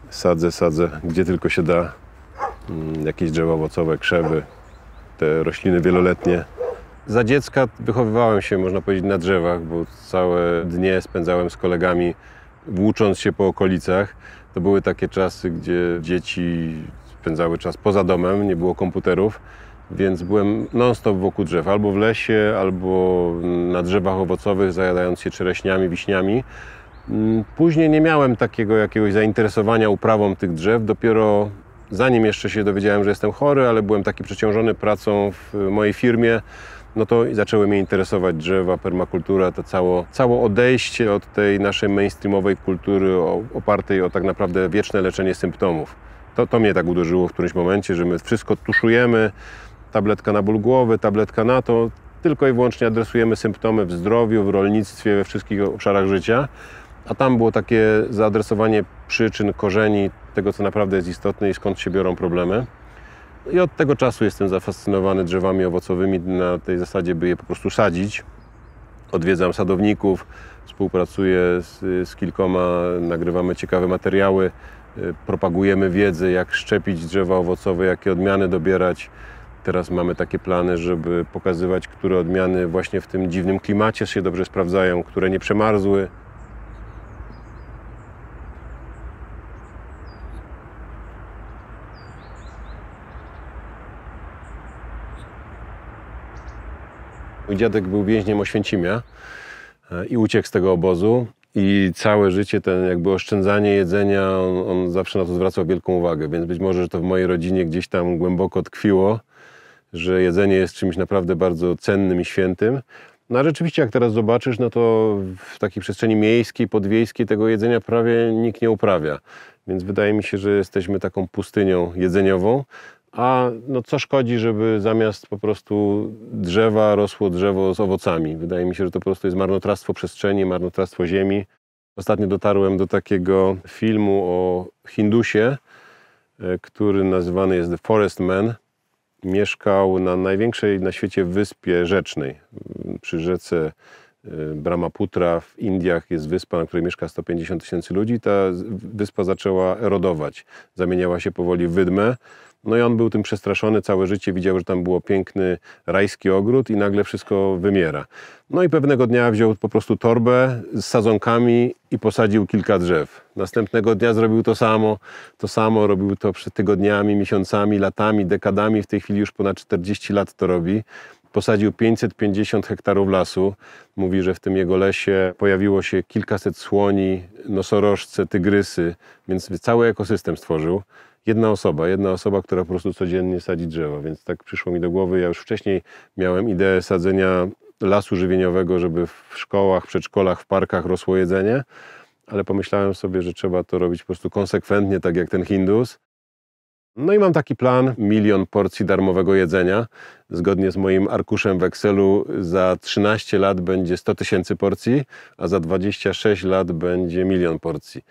Sadzę, gdzie tylko się da. Jakieś drzewa owocowe, krzewy, te rośliny wieloletnie. Za dziecka wychowywałem się, można powiedzieć, na drzewach, bo całe dnie spędzałem z kolegami, włócząc się po okolicach. To były takie czasy, gdzie dzieci spędzały czas poza domem, nie było komputerów, więc byłem non-stop wokół drzew, albo w lesie, albo na drzewach owocowych, zajadając się czereśniami, wiśniami. Później nie miałem takiego jakiegoś zainteresowania uprawą tych drzew, dopiero zanim jeszcze się dowiedziałem, że jestem chory, ale byłem taki przeciążony pracą w mojej firmie, no to zaczęły mnie interesować drzewa, permakultura, to całe odejście od tej naszej mainstreamowej kultury opartej o tak naprawdę wieczne leczenie symptomów. To mnie tak uderzyło w którymś momencie, że my wszystko tuszujemy, tabletka na ból głowy, tabletka na to, tylko i wyłącznie adresujemy symptomy w zdrowiu, w rolnictwie, we wszystkich obszarach życia. A tam było takie zaadresowanie przyczyn, korzeni tego, co naprawdę jest istotne i skąd się biorą problemy. I od tego czasu jestem zafascynowany drzewami owocowymi na tej zasadzie, by je po prostu sadzić. Odwiedzam sadowników, współpracuję z kilkoma, nagrywamy ciekawe materiały, propagujemy wiedzę, jak szczepić drzewa owocowe, jakie odmiany dobierać. Teraz mamy takie plany, żeby pokazywać, które odmiany właśnie w tym dziwnym klimacie się dobrze sprawdzają, które nie przemarzły. Mój dziadek był więźniem Oświęcimia i uciekł z tego obozu i całe życie ten jakby oszczędzanie jedzenia, on zawsze na to zwracał wielką uwagę, więc być może, że to w mojej rodzinie gdzieś tam głęboko tkwiło, że jedzenie jest czymś naprawdę bardzo cennym i świętym. No a rzeczywiście jak teraz zobaczysz, no to w takiej przestrzeni miejskiej, podwiejskiej tego jedzenia prawie nikt nie uprawia. Więc wydaje mi się, że jesteśmy taką pustynią jedzeniową. A no co szkodzi, żeby zamiast po prostu drzewa rosło drzewo z owocami. Wydaje mi się, że to po prostu jest marnotrawstwo przestrzeni, marnotrawstwo ziemi. Ostatnio dotarłem do takiego filmu o Hindusie, który nazywany jest The Forest Man. Mieszkał na największej na świecie wyspie rzecznej. Przy rzece Brahmaputra w Indiach jest wyspa, na której mieszka 150 000 ludzi. Ta wyspa zaczęła erodować, zamieniała się powoli w wydmę. No i on był tym przestraszony, całe życie widział, że tam było piękny rajski ogród i nagle wszystko wymiera. No i pewnego dnia wziął po prostu torbę z sadzonkami i posadził kilka drzew. Następnego dnia zrobił to samo robił to przed tygodniami, miesiącami, latami, dekadami. W tej chwili już ponad 40 lat to robi. Posadził 550 hektarów lasu. Mówi, że w tym jego lesie pojawiło się kilkaset słoni, nosorożce, tygrysy, więc cały ekosystem stworzył. Jedna osoba, która po prostu codziennie sadzi drzewa, więc tak przyszło mi do głowy. Ja już wcześniej miałem ideę sadzenia lasu żywieniowego, żeby w szkołach, przedszkolach, w parkach rosło jedzenie, ale pomyślałem sobie, że trzeba to robić po prostu konsekwentnie, tak jak ten Hindus. No i mam taki plan, 1 000 000 porcji darmowego jedzenia. Zgodnie z moim arkuszem w Excelu za 13 lat będzie 100 000 porcji, a za 26 lat będzie 1 000 000 porcji.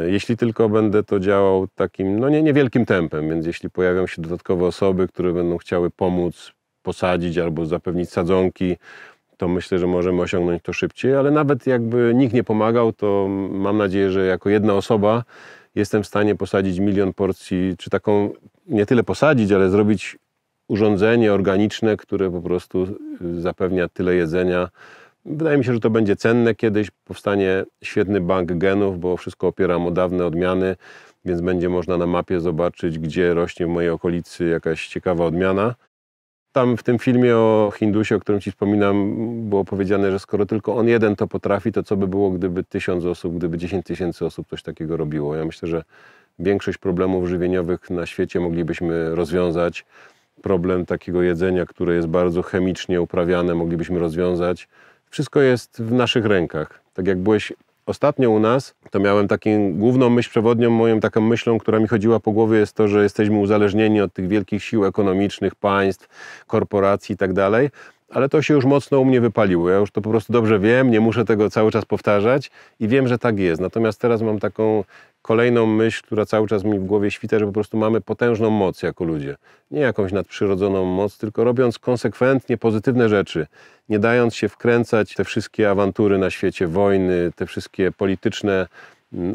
Jeśli tylko będę to działał takim, no niewielkim tempem, więc jeśli pojawią się dodatkowe osoby, które będą chciały pomóc posadzić albo zapewnić sadzonki, to myślę, że możemy osiągnąć to szybciej, ale nawet jakby nikt nie pomagał, to mam nadzieję, że jako jedna osoba jestem w stanie posadzić 1 000 000 porcji, czy taką, nie tyle posadzić, ale zrobić urządzenie organiczne, które po prostu zapewnia tyle jedzenia. Wydaje mi się, że to będzie cenne kiedyś, powstanie świetny bank genów, bo wszystko opieram o dawne odmiany, więc będzie można na mapie zobaczyć, gdzie rośnie w mojej okolicy jakaś ciekawa odmiana. Tam w tym filmie o Hindusie, o którym Ci wspominam, było powiedziane, że skoro tylko on jeden to potrafi, to co by było, gdyby 1000 osób, gdyby 10 000 osób coś takiego robiło. Ja myślę, że większość problemów żywieniowych na świecie moglibyśmy rozwiązać. Problem takiego jedzenia, które jest bardzo chemicznie uprawiane, moglibyśmy rozwiązać. Wszystko jest w naszych rękach. Tak jak byłeś ostatnio u nas, to miałem taką główną myśl przewodnią, moją taką myślą, która mi chodziła po głowie, jest to, że jesteśmy uzależnieni od tych wielkich sił ekonomicznych, państw, korporacji i tak dalej. Ale to się już mocno u mnie wypaliło. Ja już to po prostu dobrze wiem, nie muszę tego cały czas powtarzać i wiem, że tak jest. Natomiast teraz mam taką kolejną myśl, która cały czas mi w głowie świta, że po prostu mamy potężną moc jako ludzie. Nie jakąś nadprzyrodzoną moc, tylko robiąc konsekwentnie pozytywne rzeczy, nie dając się wkręcać w te wszystkie awantury na świecie, wojny, te wszystkie polityczne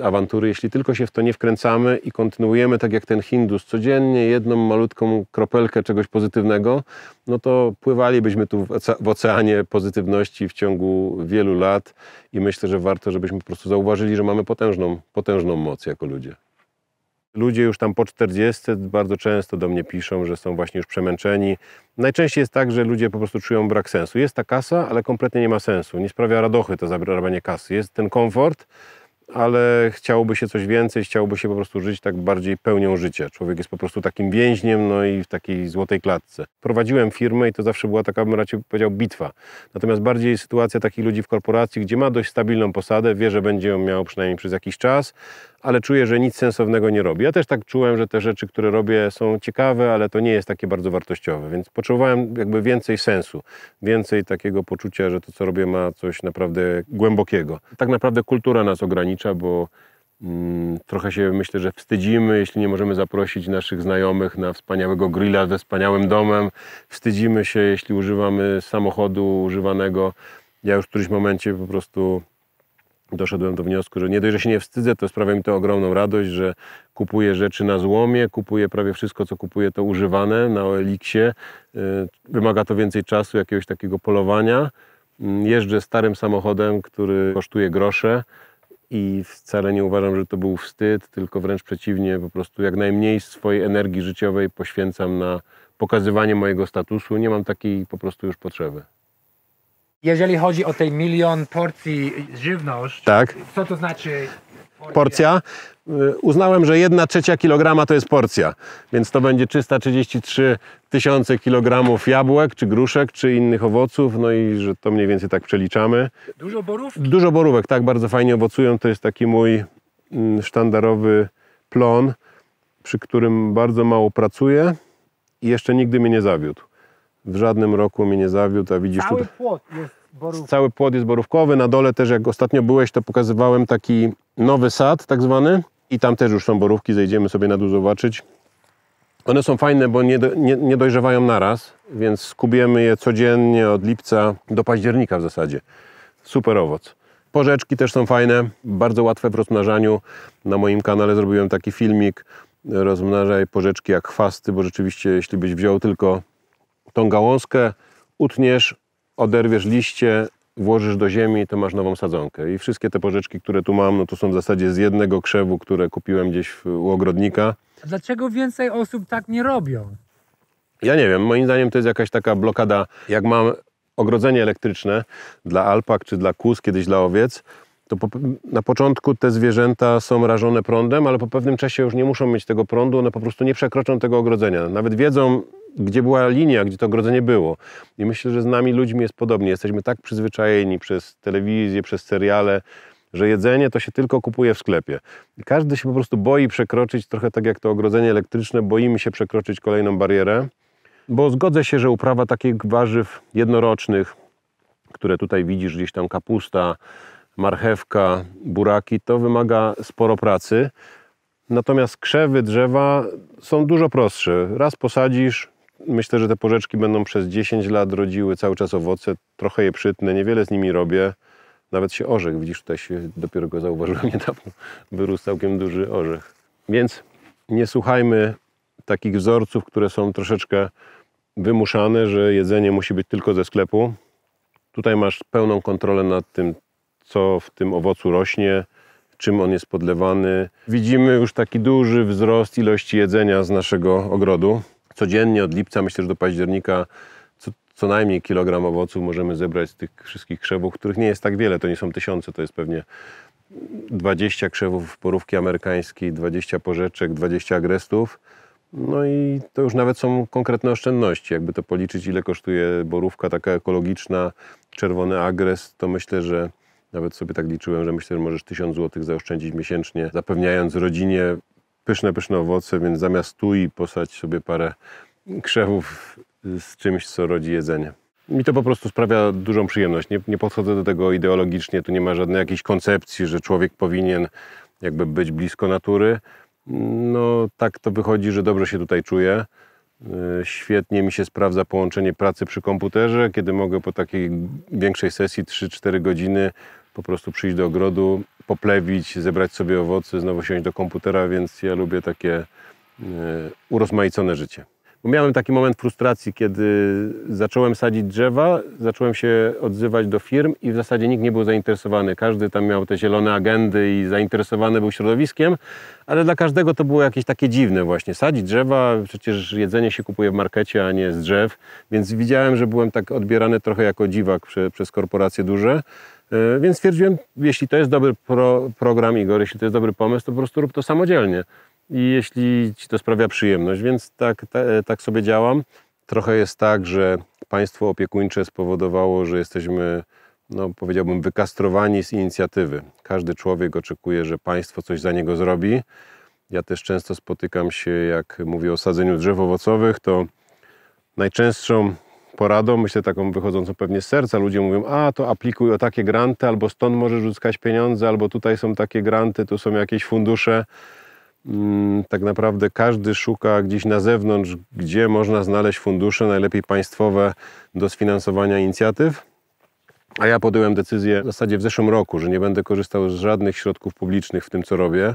awantury, jeśli tylko się w to nie wkręcamy i kontynuujemy tak jak ten Hindus, codziennie jedną malutką kropelkę czegoś pozytywnego, no to pływalibyśmy tu w oceanie pozytywności w ciągu wielu lat i myślę, że warto, żebyśmy po prostu zauważyli, że mamy potężną moc jako ludzie. Ludzie już tam po 40 bardzo często do mnie piszą, że są właśnie już przemęczeni. Najczęściej jest tak, że ludzie po prostu czują brak sensu. Jest ta kasa, ale kompletnie nie ma sensu. Nie sprawia radochy to zarabianie kasy. Jest ten komfort, ale chciałoby się coś więcej, chciałoby się po prostu żyć tak bardziej pełnią życia. Człowiek jest po prostu takim więźniem, no i w takiej złotej klatce. Prowadziłem firmę i to zawsze była taka, bym raczej powiedział, bitwa. Natomiast bardziej sytuacja takich ludzi w korporacji, gdzie ma dość stabilną posadę, wie, że będzie ją miał przynajmniej przez jakiś czas, ale czuje, że nic sensownego nie robi. Ja też tak czułem, że te rzeczy, które robię, są ciekawe, ale to nie jest takie bardzo wartościowe, więc potrzebowałem jakby więcej sensu, więcej takiego poczucia, że to, co robię, ma coś naprawdę głębokiego. Tak naprawdę kultura nas ogranicza, bo trochę się, myślę, że wstydzimy, jeśli nie możemy zaprosić naszych znajomych na wspaniałego grilla ze wspaniałym domem. Wstydzimy się, jeśli używamy samochodu używanego. Ja już w którymś momencie po prostu doszedłem do wniosku, że nie dość, że się nie wstydzę, to sprawia mi to ogromną radość, że kupuję rzeczy na złomie, kupuję prawie wszystko, co kupuję, to używane na OLX-ie. Wymaga to więcej czasu, jakiegoś takiego polowania. Jeżdżę starym samochodem, który kosztuje grosze i wcale nie uważam, że to był wstyd, tylko wręcz przeciwnie, po prostu jak najmniej swojej energii życiowej poświęcam na pokazywanie mojego statusu. Nie mam takiej po prostu już potrzeby. Jeżeli chodzi o tej 1 000 000 porcji żywność, Tak. co to znaczy Porcja? Uznałem, że 1/3 kilograma to jest porcja, więc to będzie 333 000 kilogramów jabłek, czy gruszek, czy innych owoców, no i że to mniej więcej tak przeliczamy. Dużo borówki? Dużo borówek, tak, bardzo fajnie owocują, to jest taki mój sztandarowy plon, przy którym bardzo mało pracuję i jeszcze nigdy mnie nie zawiódł. W żadnym roku mnie nie zawiódł, a widzisz Cały tutaj... płot jest borówki. Cały płot jest borówkowy, na dole też jak ostatnio byłeś, to pokazywałem taki nowy sad tak zwany i tam też już są borówki, zejdziemy sobie na dół zobaczyć. One są fajne, bo nie dojrzewają naraz, więc skubiemy je codziennie od lipca do października w zasadzie. Super owoc. Porzeczki też są fajne, bardzo łatwe w rozmnażaniu. Na moim kanale zrobiłem taki filmik, rozmnażaj porzeczki jak chwasty, bo rzeczywiście jeśli byś wziął tylko tą gałązkę, utniesz, oderwiesz liście, włożysz do ziemi, to masz nową sadzonkę. I wszystkie te porzeczki, które tu mam, no to są w zasadzie z jednego krzewu, które kupiłem gdzieś u ogrodnika. Dlaczego więcej osób tak nie robią? Ja nie wiem, moim zdaniem to jest jakaś taka blokada. Jak mam ogrodzenie elektryczne dla alpak czy dla kóz, kiedyś dla owiec, to na początku te zwierzęta są rażone prądem, ale po pewnym czasie już nie muszą mieć tego prądu, one po prostu nie przekroczą tego ogrodzenia. Nawet wiedzą, gdzie była linia, gdzie to ogrodzenie było. I myślę, że z nami ludźmi jest podobnie. Jesteśmy tak przyzwyczajeni przez telewizję, przez seriale, że jedzenie to się tylko kupuje w sklepie. I każdy się po prostu boi przekroczyć, trochę tak jak to ogrodzenie elektryczne, boimy się przekroczyć kolejną barierę, bo zgodzę się, że uprawa takich warzyw jednorocznych, które tutaj widzisz, gdzieś tam kapusta, marchewka, buraki, to wymaga sporo pracy. Natomiast krzewy, drzewa są dużo prostsze. Raz posadzisz, myślę, że te porzeczki będą przez 10 lat rodziły cały czas owoce, trochę je przytnę, niewiele z nimi robię. Nawet się orzech, widzisz, tutaj się dopiero go zauważyłem niedawno, wyrósł całkiem duży orzech. Więc nie słuchajmy takich wzorców, które są troszeczkę wymuszane, że jedzenie musi być tylko ze sklepu. Tutaj masz pełną kontrolę nad tym, co w tym owocu rośnie, czym on jest podlewany. Widzimy już taki duży wzrost ilości jedzenia z naszego ogrodu. Codziennie od lipca, myślę, że do października co najmniej kilogram owoców możemy zebrać z tych wszystkich krzewów, których nie jest tak wiele, to nie są tysiące, to jest pewnie 20 krzewów borówki amerykańskiej, 20 porzeczek, 20 agrestów. No i to już nawet są konkretne oszczędności. Jakby to policzyć, ile kosztuje borówka taka ekologiczna, czerwony agrest, to myślę, że nawet sobie tak liczyłem, że myślę, że możesz 1000 zł zaoszczędzić miesięcznie, zapewniając rodzinie pyszne owoce, więc zamiast tui posadź sobie parę krzewów z czymś, co rodzi jedzenie. Mi to po prostu sprawia dużą przyjemność. Nie podchodzę do tego ideologicznie, tu nie ma żadnej jakiejś koncepcji, że człowiek powinien jakby być blisko natury. No tak to wychodzi, że dobrze się tutaj czuję. Świetnie mi się sprawdza połączenie pracy przy komputerze, kiedy mogę po takiej większej sesji 3-4 godziny po prostu przyjść do ogrodu, poplewić, zebrać sobie owoce, znowu siąść do komputera, więc ja lubię takie urozmaicone życie. Bo miałem taki moment frustracji, kiedy zacząłem sadzić drzewa, zacząłem się odzywać do firm i w zasadzie nikt nie był zainteresowany. Każdy tam miał te zielone agendy i zainteresowany był środowiskiem, ale dla każdego to było jakieś takie dziwne właśnie. Sadzić drzewa, przecież jedzenie się kupuje w markecie, a nie z drzew, więc widziałem, że byłem tak odbierany trochę jako dziwak przez korporacje duże. Więc stwierdziłem, jeśli to jest dobry program, Igor, jeśli to jest dobry pomysł, to po prostu rób to samodzielnie. I jeśli ci to sprawia przyjemność, więc tak sobie działam. Trochę jest tak, że państwo opiekuńcze spowodowało, że jesteśmy, no powiedziałbym, wykastrowani z inicjatywy. Każdy człowiek oczekuje, że państwo coś za niego zrobi. Ja też często spotykam się, jak mówię o sadzeniu drzew owocowych, to najczęstszą poradą, myślę taką wychodzącą pewnie z serca, ludzie mówią, a to aplikuj o takie granty, albo stąd możesz uzyskać pieniądze, albo tutaj są takie granty, tu są jakieś fundusze. Tak naprawdę każdy szuka gdzieś na zewnątrz, gdzie można znaleźć fundusze, najlepiej państwowe, do sfinansowania inicjatyw. A ja podjąłem decyzję w zasadzie w zeszłym roku, że nie będę korzystał z żadnych środków publicznych w tym, co robię,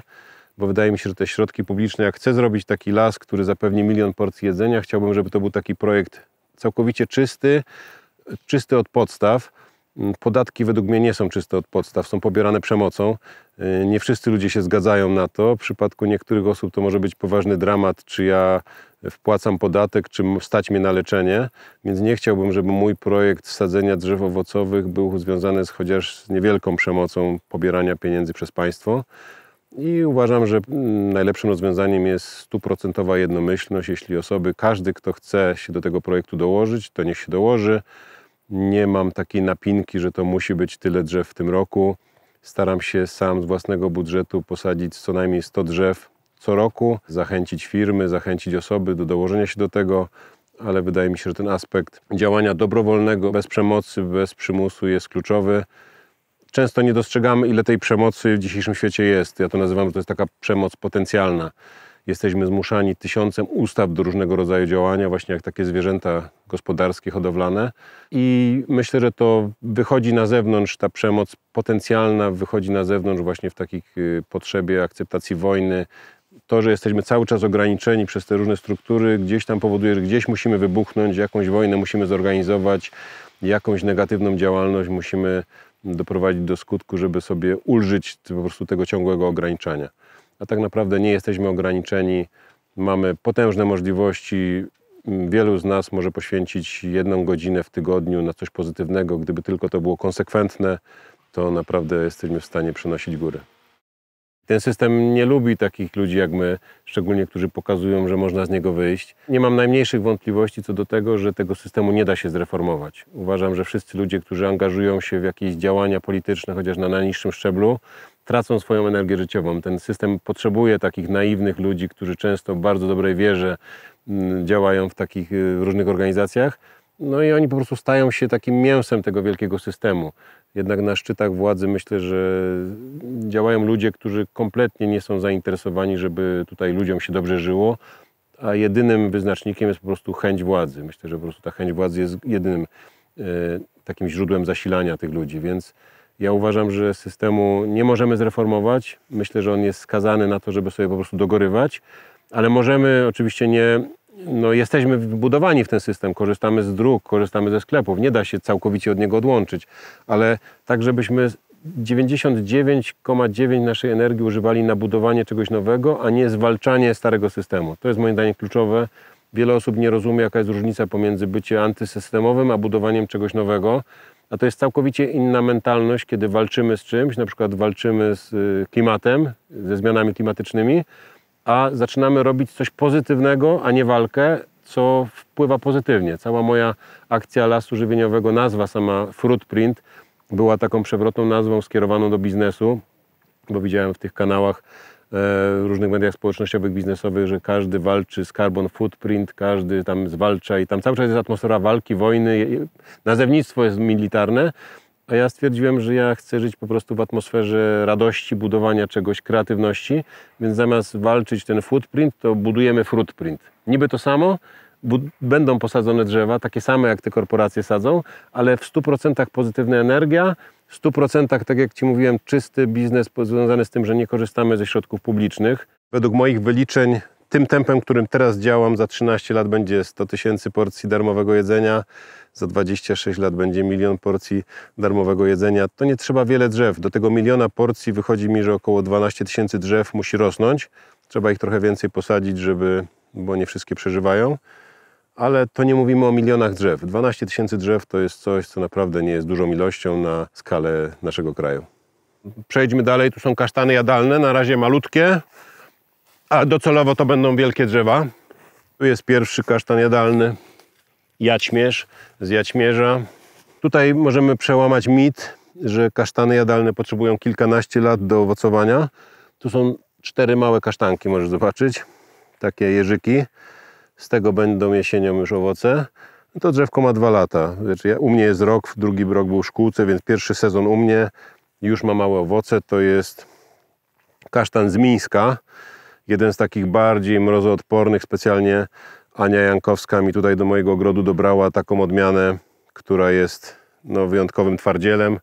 bo wydaje mi się, że te środki publiczne, jak chcę zrobić taki las, który zapewni 1 000 000 porcji jedzenia, chciałbym, żeby to był taki projekt całkowicie czysty od podstaw. Podatki według mnie nie są czyste od podstaw, są pobierane przemocą. Nie wszyscy ludzie się zgadzają na to. W przypadku niektórych osób to może być poważny dramat, czy ja wpłacam podatek, czy stać mnie na leczenie. Więc nie chciałbym, żeby mój projekt sadzenia drzew owocowych był związany chociaż z niewielką przemocą pobierania pieniędzy przez państwo. I uważam, że najlepszym rozwiązaniem jest 100% jednomyślność. Jeśli każdy, kto chce się do tego projektu dołożyć, to niech się dołoży. Nie mam takiej napinki, że to musi być tyle drzew w tym roku. Staram się sam z własnego budżetu posadzić co najmniej 100 drzew co roku, zachęcić firmy, zachęcić osoby do dołożenia się do tego, ale wydaje mi się, że ten aspekt działania dobrowolnego, bez przemocy, bez przymusu jest kluczowy. Często nie dostrzegamy, ile tej przemocy w dzisiejszym świecie jest. Ja to nazywam, że to jest taka przemoc potencjalna. Jesteśmy zmuszani 1000 ustaw do różnego rodzaju działania, właśnie jak takie zwierzęta gospodarskie, hodowlane. I myślę, że to wychodzi na zewnątrz, ta przemoc potencjalna wychodzi na zewnątrz właśnie w takiej potrzebie akceptacji wojny. To, że jesteśmy cały czas ograniczeni przez te różne struktury, gdzieś tam powoduje, że gdzieś musimy wybuchnąć, jakąś wojnę musimy zorganizować, jakąś negatywną działalność musimy doprowadzić do skutku, żeby sobie ulżyć po prostu tego ciągłego ograniczania. A tak naprawdę nie jesteśmy ograniczeni, mamy potężne możliwości. Wielu z nas może poświęcić 1 godzinę w tygodniu na coś pozytywnego. Gdyby tylko to było konsekwentne, to naprawdę jesteśmy w stanie przenosić górę. Ten system nie lubi takich ludzi jak my, szczególnie którzy pokazują, że można z niego wyjść. Nie mam najmniejszych wątpliwości co do tego, że tego systemu nie da się zreformować. Uważam, że wszyscy ludzie, którzy angażują się w jakieś działania polityczne, chociaż na najniższym szczeblu, tracą swoją energię życiową. Ten system potrzebuje takich naiwnych ludzi, którzy często w bardzo dobrej wierze działają w takich różnych organizacjach. No i oni po prostu stają się takim mięsem tego wielkiego systemu. Jednak na szczytach władzy myślę, że działają ludzie, którzy kompletnie nie są zainteresowani, żeby tutaj ludziom się dobrze żyło, a jedynym wyznacznikiem jest po prostu chęć władzy. Myślę, że po prostu ta chęć władzy jest jedynym takim źródłem zasilania tych ludzi, więc ja uważam, że systemu nie możemy zreformować. Myślę, że on jest skazany na to, żeby sobie po prostu dogorywać, ale możemy oczywiście jesteśmy wbudowani w ten system, korzystamy z dróg, korzystamy ze sklepów, nie da się całkowicie od niego odłączyć, ale tak, żebyśmy 99,9% naszej energii używali na budowanie czegoś nowego, a nie zwalczanie starego systemu. To jest moim zdaniem kluczowe. Wiele osób nie rozumie, jaka jest różnica pomiędzy byciem antysystemowym, a budowaniem czegoś nowego. A to jest całkowicie inna mentalność, kiedy walczymy z czymś, na przykład walczymy z klimatem, ze zmianami klimatycznymi, a zaczynamy robić coś pozytywnego, a nie walkę, co wpływa pozytywnie. Cała moja akcja Lasu Żywieniowego, nazwa sama Fruitprint, była taką przewrotną nazwą skierowaną do biznesu, bo widziałem w tych kanałach, różnych mediach społecznościowych, biznesowych, że każdy walczy z carbon footprint, każdy tam zwalcza i tam cały czas jest atmosfera walki, wojny, nazewnictwo jest militarne, a ja stwierdziłem, że ja chcę żyć po prostu w atmosferze radości, budowania czegoś, kreatywności, więc zamiast walczyć ten footprint, to budujemy fruitprint. Niby to samo, będą posadzone drzewa, takie same jak te korporacje sadzą, ale w 100% pozytywna energia, w 100% tak jak Ci mówiłem, czysty biznes związany z tym, że nie korzystamy ze środków publicznych. Według moich wyliczeń tym tempem, którym teraz działam, za 13 lat będzie 100 000 porcji darmowego jedzenia, za 26 lat będzie 1 000 000 porcji darmowego jedzenia. To nie trzeba wiele drzew. Do tego 1 000 000 porcji wychodzi mi, że około 12 000 drzew musi rosnąć. Trzeba ich trochę więcej posadzić, bo nie wszystkie przeżywają. Ale to nie mówimy o milionach drzew. 12 000 drzew to jest coś, co naprawdę nie jest dużą ilością na skalę naszego kraju. Przejdźmy dalej. Tu są kasztany jadalne, na razie malutkie, a docelowo to będą wielkie drzewa. Tu jest pierwszy kasztan jadalny, jaćmierz z jaćmierza. Tutaj możemy przełamać mit, że kasztany jadalne potrzebują kilkanaście lat do owocowania. Tu są 4 małe kasztanki, możesz zobaczyć, takie jeżyki. Z tego będą jesienią już owoce. To drzewko ma 2 lata. U mnie jest rok, drugi rok był w szkółce, więc pierwszy sezon u mnie już ma małe owoce. To jest kasztan z Mińska. Jeden z takich bardziej mrozoodpornych. Specjalnie Ania Jankowska mi tutaj do mojego ogrodu dobrała taką odmianę, która jest wyjątkowym twardzielem.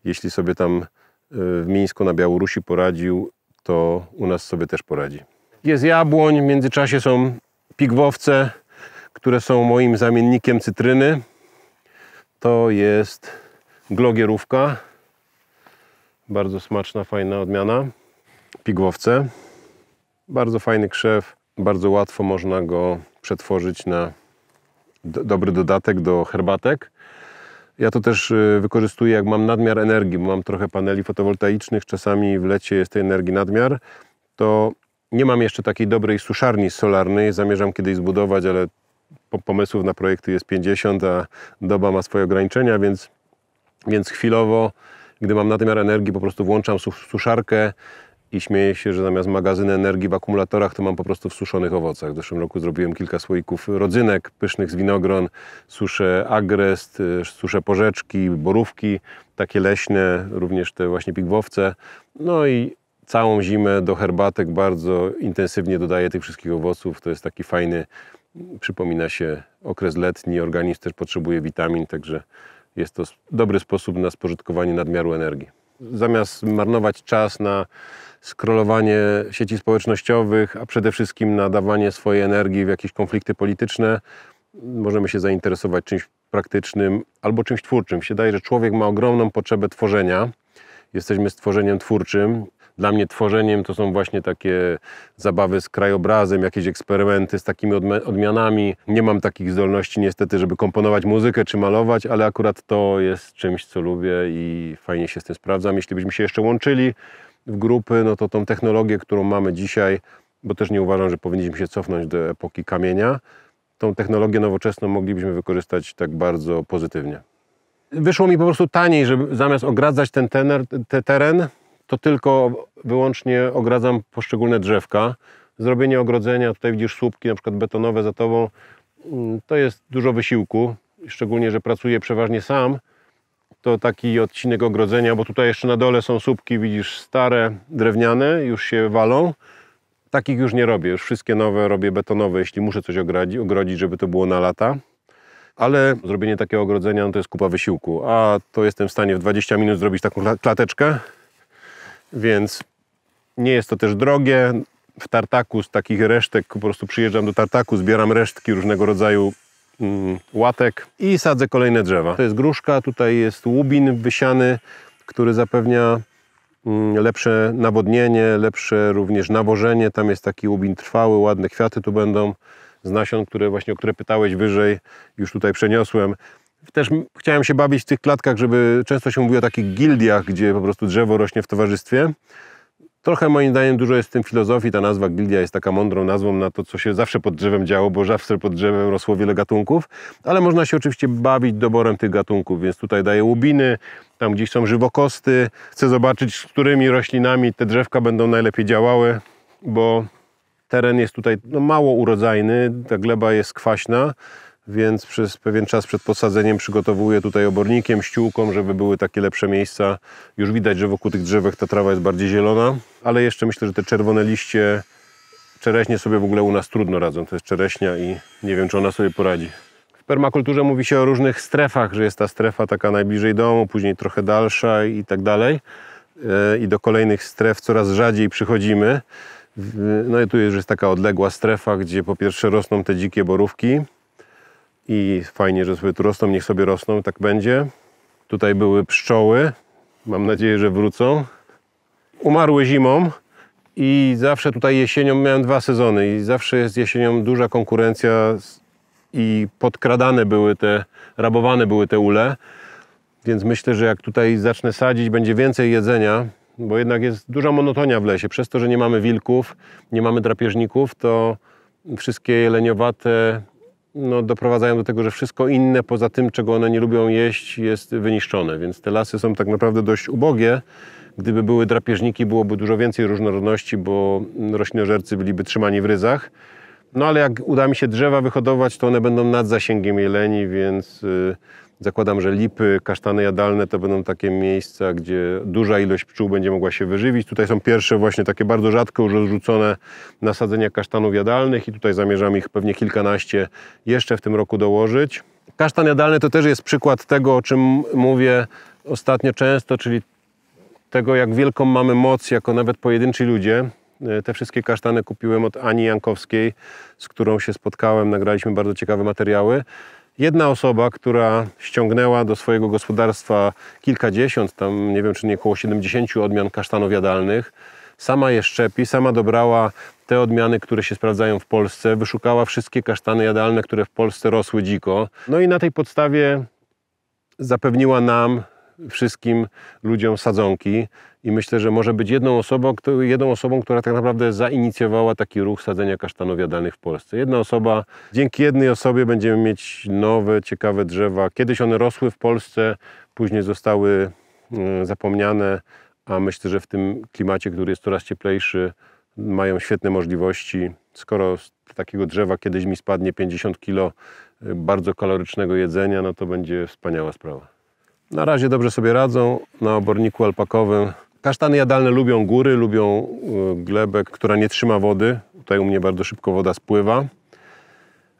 Jeśli sobie tam w Mińsku na Białorusi poradził, to u nas sobie też poradzi. Jest jabłoń, w międzyczasie są pigwowce, które są moim zamiennikiem cytryny. To jest glogierówka. Bardzo smaczna, fajna odmiana. Pigwowce. Bardzo fajny krzew. Bardzo łatwo można go przetworzyć na dobry dodatek do herbatek. Ja to też wykorzystuję, jak mam nadmiar energii, bo mam trochę paneli fotowoltaicznych. Czasami w lecie jest tej energii nadmiar. To nie mam jeszcze takiej dobrej suszarni solarnej. Zamierzam kiedyś zbudować, ale pomysłów na projekty jest 50, a doba ma swoje ograniczenia, więc chwilowo, gdy mam nadmiar energii, po prostu włączam suszarkę i śmieję się, że zamiast magazynu energii w akumulatorach, to mam po prostu w suszonych owocach. W zeszłym roku zrobiłem kilka słoików rodzynek pysznych z winogron, suszę agrest, suszę porzeczki, borówki, takie leśne, również te właśnie pigwowce. No i całą zimę do herbatek bardzo intensywnie dodaję tych wszystkich owoców. To jest taki fajny, przypomina się okres letni, organizm też potrzebuje witamin, także jest to dobry sposób na spożytkowanie nadmiaru energii. Zamiast marnować czas na scrollowanie sieci społecznościowych, a przede wszystkim na dawanie swojej energii w jakieś konflikty polityczne, możemy się zainteresować czymś praktycznym albo czymś twórczym. Mi się wydaje, że człowiek ma ogromną potrzebę tworzenia. Jesteśmy stworzeniem twórczym. Dla mnie tworzeniem to są właśnie takie zabawy z krajobrazem, jakieś eksperymenty z takimi odmianami. Nie mam takich zdolności niestety, żeby komponować muzykę czy malować, ale akurat to jest czymś, co lubię i fajnie się z tym sprawdzam. Jeśli byśmy się jeszcze łączyli w grupy, no to tą technologię, którą mamy dzisiaj, bo też nie uważam, że powinniśmy się cofnąć do epoki kamienia, tą technologię nowoczesną moglibyśmy wykorzystać tak bardzo pozytywnie. Wyszło mi po prostu taniej, żeby zamiast ogradzać ten teren, to tylko wyłącznie ogradzam poszczególne drzewka. Zrobienie ogrodzenia, tutaj widzisz słupki na przykład betonowe za tobą, to jest dużo wysiłku, szczególnie, że pracuję przeważnie sam. To taki odcinek ogrodzenia, bo tutaj jeszcze na dole są słupki, widzisz, stare, drewniane, już się walą. Takich już nie robię, już wszystkie nowe robię betonowe, jeśli muszę coś ogrodzić, żeby to było na lata. Ale zrobienie takiego ogrodzenia no to jest kupa wysiłku, a to jestem w stanie w 20 minut zrobić taką klateczkę. Więc nie jest to też drogie. W tartaku z takich resztek po prostu przyjeżdżam do tartaku, zbieram resztki różnego rodzaju łatek i sadzę kolejne drzewa. To jest gruszka, tutaj jest łubin wysiany, który zapewnia lepsze nawodnienie, lepsze również nawożenie. Tam jest taki łubin trwały, ładne kwiaty tu będą z nasion, o które pytałeś wyżej, już tutaj przeniosłem. Też chciałem się bawić w tych klatkach, żeby często się mówi o takich gildiach, gdzie po prostu drzewo rośnie w towarzystwie. Trochę moim zdaniem dużo jest w tym filozofii. Ta nazwa gildia jest taka mądrą nazwą na to, co się zawsze pod drzewem działo, bo zawsze pod drzewem rosło wiele gatunków, ale można się oczywiście bawić doborem tych gatunków, więc tutaj daję łubiny, tam gdzieś są żywokosty. Chcę zobaczyć, z którymi roślinami te drzewka będą najlepiej działały, bo teren jest tutaj mało urodzajny, ta gleba jest kwaśna, więc przez pewien czas przed posadzeniem przygotowuję tutaj obornikiem, ściółką, żeby były takie lepsze miejsca. Już widać, że wokół tych drzewek ta trawa jest bardziej zielona, ale jeszcze myślę, że te czerwone liście Czereśnie sobie w ogóle u nas trudno radzą. To jest czereśnia i nie wiem, czy ona sobie poradzi. W permakulturze mówi się o różnych strefach, że jest ta strefa taka najbliżej domu, później trochę dalsza i tak dalej. I do kolejnych stref coraz rzadziej przychodzimy. No i tu już jest taka odległa strefa, gdzie po pierwsze rosną te dzikie borówki i fajnie, że sobie tu rosną, niech sobie rosną, tak będzie. Tutaj były pszczoły, mam nadzieję, że wrócą. Umarły zimą i zawsze tutaj jesienią miałem 2 sezony i zawsze jest jesienią duża konkurencja i podkradane były rabowane były te ule. Więc myślę, że jak tutaj zacznę sadzić, będzie więcej jedzenia, bo jednak jest duża monotonia w lesie. Przez to, że nie mamy wilków, nie mamy drapieżników, to wszystkie jeleniowate doprowadzają do tego, że wszystko inne poza tym, czego one nie lubią jeść, jest wyniszczone. Więc te lasy są tak naprawdę dość ubogie. Gdyby były drapieżniki, byłoby dużo więcej różnorodności, bo roślinożercy byliby trzymani w ryzach. No ale jak uda mi się drzewa wyhodować, to one będą nad zasięgiem jeleni, więc zakładam, że lipy, kasztany jadalne to będą takie miejsca, gdzie duża ilość pszczół będzie mogła się wyżywić. Tutaj są pierwsze właśnie takie bardzo rzadko już odrzucone nasadzenia kasztanów jadalnych i tutaj zamierzam ich pewnie kilkanaście jeszcze w tym roku dołożyć. Kasztan jadalny to też jest przykład tego, o czym mówię ostatnio często, czyli tego, jak wielką mamy moc jako nawet pojedynczy ludzie. Te wszystkie kasztany kupiłem od Ani Jankowskiej, z którą się spotkałem, nagraliśmy bardzo ciekawe materiały. Jedna osoba, która ściągnęła do swojego gospodarstwa kilkadziesiąt, tam nie wiem czy nie około 70 odmian kasztanów jadalnych, sama je szczepi, sama dobrała te odmiany, które się sprawdzają w Polsce, wyszukała wszystkie kasztany jadalne, które w Polsce rosły dziko. No i na tej podstawie zapewniła nam, wszystkim ludziom sadzonki i myślę, że może być jedną osobą, która tak naprawdę zainicjowała taki ruch sadzenia kasztanów jadalnych w Polsce. Jedna osoba, dzięki jednej osobie będziemy mieć nowe, ciekawe drzewa. Kiedyś one rosły w Polsce, później zostały zapomniane, a myślę, że w tym klimacie, który jest coraz cieplejszy, mają świetne możliwości. Skoro z takiego drzewa kiedyś mi spadnie 50 kg bardzo kalorycznego jedzenia, no to będzie wspaniała sprawa. Na razie dobrze sobie radzą na oborniku alpakowym. Kasztany jadalne lubią góry, lubią glebę, która nie trzyma wody. Tutaj u mnie bardzo szybko woda spływa.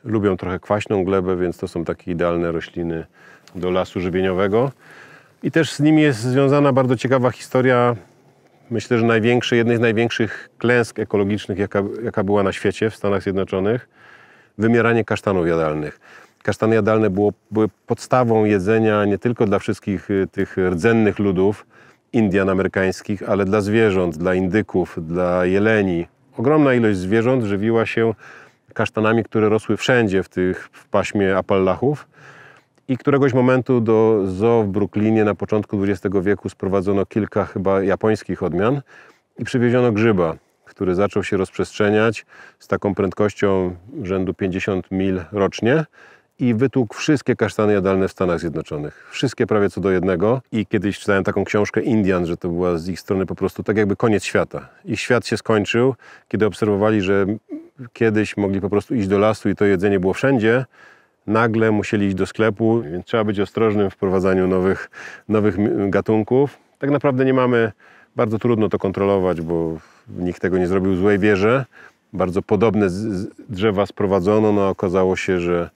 Lubią trochę kwaśną glebę, więc to są takie idealne rośliny do lasu żywieniowego. I też z nimi jest związana bardzo ciekawa historia. Myślę, że jednej z największych klęsk ekologicznych, jaka była na świecie w Stanach Zjednoczonych. Wymieranie kasztanów jadalnych. Kasztany jadalne były podstawą jedzenia nie tylko dla wszystkich tych rdzennych ludów, Indian amerykańskich, ale dla zwierząt, dla indyków, dla jeleni. Ogromna ilość zwierząt żywiła się kasztanami, które rosły wszędzie w paśmie Appalachów. I któregoś momentu do zoo w Brooklynie na początku XX wieku sprowadzono kilka chyba japońskich odmian i przywieziono grzyba, który zaczął się rozprzestrzeniać z taką prędkością rzędu 50 mil rocznie i wytłukł wszystkie kasztany jadalne w Stanach Zjednoczonych. Wszystkie prawie co do jednego. I kiedyś czytałem taką książkę Indian, że to była z ich strony po prostu tak jakby koniec świata. Ich świat się skończył, kiedy obserwowali, że kiedyś mogli po prostu iść do lasu i to jedzenie było wszędzie. Nagle musieli iść do sklepu, więc trzeba być ostrożnym w wprowadzaniu nowych gatunków. Tak naprawdę nie mamy, bardzo trudno to kontrolować, bo nikt tego nie zrobił w złej wierze. Bardzo podobne drzewa sprowadzono, no okazało się, że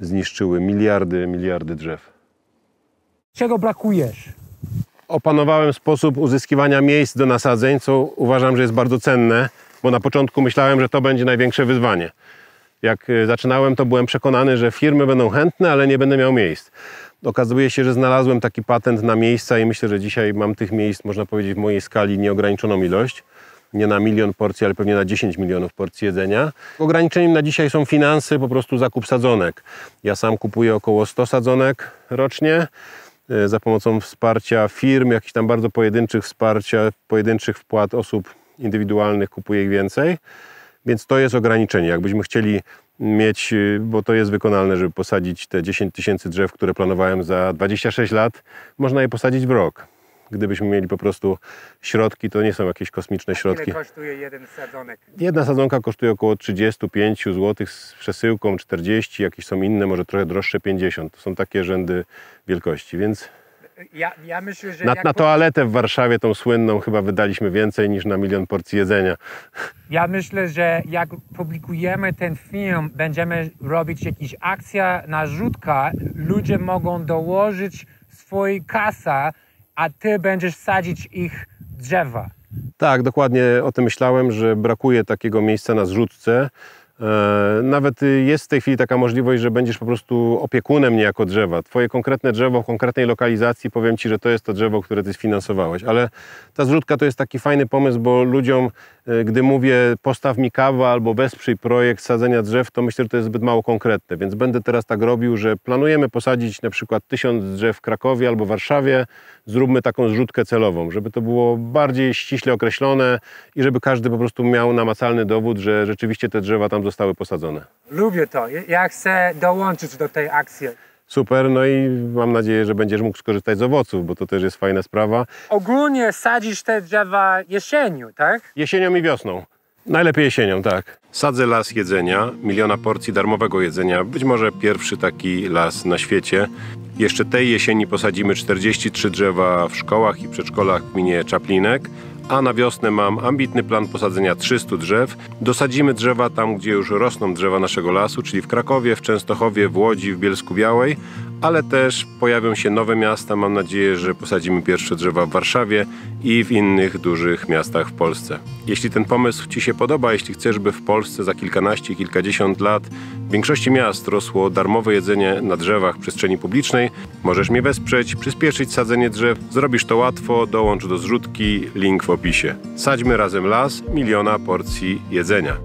zniszczyły miliardy drzew. Czego brakujesz? Opanowałem sposób uzyskiwania miejsc do nasadzeń, co uważam, że jest bardzo cenne, bo na początku myślałem, że to będzie największe wyzwanie. Jak zaczynałem, to byłem przekonany, że firmy będą chętne, ale nie będę miał miejsc. Okazuje się, że znalazłem taki patent na miejsca i myślę, że dzisiaj mam tych miejsc, można powiedzieć, w mojej skali nieograniczoną ilość. Nie na 1 000 000 porcji, ale pewnie na 10 milionów porcji jedzenia. Ograniczeniem na dzisiaj są finanse, po prostu zakup sadzonek. Ja sam kupuję około 100 sadzonek rocznie za pomocą wsparcia firm, jakichś tam bardzo pojedynczych wpłat osób indywidualnych, kupuję ich więcej. Więc to jest ograniczenie. Jakbyśmy chcieli mieć, bo to jest wykonalne, żeby posadzić te 10 000 drzew, które planowałem za 26 lat, można je posadzić w rok. Gdybyśmy mieli po prostu środki, to nie są jakieś kosmiczne środki. Ile kosztuje jeden sadzonek? Jedna sadzonka kosztuje około 35 zł z przesyłką, 40, jakieś są inne, może trochę droższe, 50. To są takie rzędy wielkości, więc Ja myślę, że Na toaletę w Warszawie, tą słynną, chyba wydaliśmy więcej niż na 1 000 000 porcji jedzenia. Ja myślę, że jak publikujemy ten film, będziemy robić jakieś akcja na rzutka, ludzie mogą dołożyć swój kasa, a ty będziesz sadzić ich drzewa. Tak, dokładnie o tym myślałem, że brakuje takiego miejsca na zrzutce. Nawet jest w tej chwili taka możliwość, że będziesz po prostu opiekunem niejako drzewa. Twoje konkretne drzewo w konkretnej lokalizacji, powiem Ci, że to jest to drzewo, które Ty sfinansowałeś. Ale ta zrzutka to jest taki fajny pomysł, bo ludziom, gdy mówię postaw mi kawę albo wesprzyj projekt sadzenia drzew, to myślę, że to jest zbyt mało konkretne. Więc będę teraz tak robił, że planujemy posadzić na przykład 1000 drzew w Krakowie albo Warszawie. Zróbmy taką zrzutkę celową, żeby to było bardziej ściśle określone i żeby każdy po prostu miał namacalny dowód, że rzeczywiście te drzewa tam zostały posadzone. Lubię to. Ja chcę dołączyć do tej akcji. Super, no i mam nadzieję, że będziesz mógł skorzystać z owoców, bo to też jest fajna sprawa. Ogólnie sadzisz te drzewa jesienią, tak? Jesienią i wiosną. Najlepiej jesienią, tak. Sadzę las jedzenia, 1 000 000 porcji darmowego jedzenia. Być może pierwszy taki las na świecie. Jeszcze tej jesieni posadzimy 43 drzewa w szkołach i przedszkolach w gminie Czaplinek. A na wiosnę mam ambitny plan posadzenia 300 drzew. Dosadzimy drzewa tam, gdzie już rosną drzewa naszego lasu, czyli w Krakowie, w Częstochowie, w Łodzi, w Bielsku-Białej, ale też pojawią się nowe miasta. Mam nadzieję, że posadzimy pierwsze drzewa w Warszawie i w innych dużych miastach w Polsce. Jeśli ten pomysł Ci się podoba, jeśli chcesz, by w Polsce za kilkanaście, kilkadziesiąt lat w większości miast rosło darmowe jedzenie na drzewach w przestrzeni publicznej, możesz mnie wesprzeć, przyspieszyć sadzenie drzew. Zrobisz to łatwo, dołącz do zrzutki, link w opisie. Sadźmy razem las, 1 000 000 porcji jedzenia.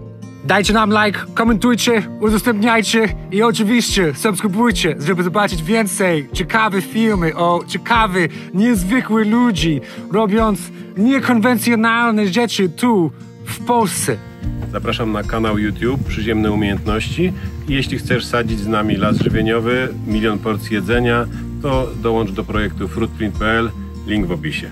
Dajcie nam like, komentujcie, udostępniajcie i oczywiście subskrybujcie, żeby zobaczyć więcej ciekawych filmy o ciekawych, niezwykłych ludzi, robiąc niekonwencjonalne rzeczy tu, w Polsce. Zapraszam na kanał YouTube Przyziemne Umiejętności i jeśli chcesz sadzić z nami las żywieniowy, 1 000 000 porcji jedzenia, to dołącz do projektu fruitprint.pl, link w opisie.